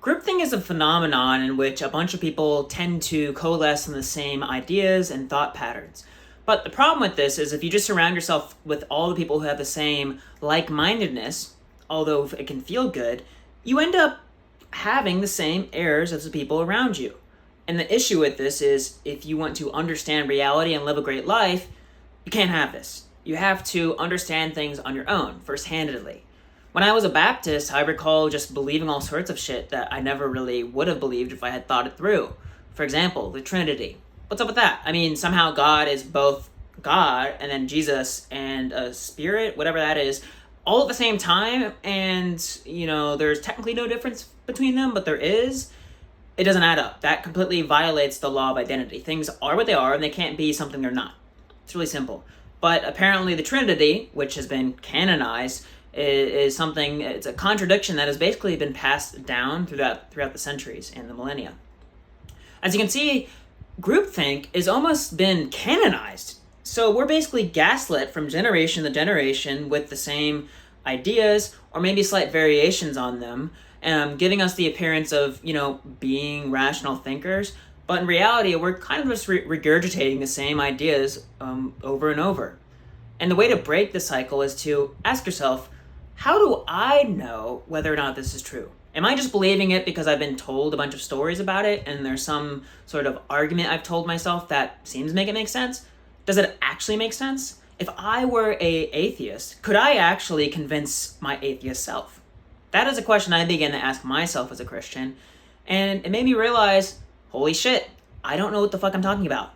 Groupthink is a phenomenon in which a bunch of people tend to coalesce in the same ideas and thought patterns. But the problem with this is if you just surround yourself with all the people who have the same like-mindedness, although it can feel good, you end up having the same errors as the people around you. And the issue with this is if you want to understand reality and live a great life, you can't have this. You have to understand things on your own, first-handedly. When I was a Baptist, I recall just believing all sorts of shit that I never really would have believed if I had thought it through. For example, the Trinity. What's up with that? I mean, somehow God is both God and then Jesus and a spirit, whatever that is, all at the same time, and, there's technically no difference between them, but there is. It doesn't add up. That completely violates the law of identity. Things are what they are, and they can't be something they're not. It's really simple. But apparently the Trinity, which has been canonized, is something, it's a contradiction that has basically been passed down throughout the centuries and the millennia. As you can see, groupthink has almost been canonized. So we're basically gaslit from generation to generation with the same ideas, or maybe slight variations on them, giving us the appearance of, being rational thinkers. But in reality, we're kind of just regurgitating the same ideas over and over. And the way to break the cycle is to ask yourself, how do I know whether or not this is true? Am I just believing it because I've been told a bunch of stories about it and there's some sort of argument I've told myself that seems to make it make sense? Does it actually make sense? If I were an atheist, could I actually convince my atheist self? That is a question I began to ask myself as a Christian, and it made me realize, holy shit, I don't know what the fuck I'm talking about.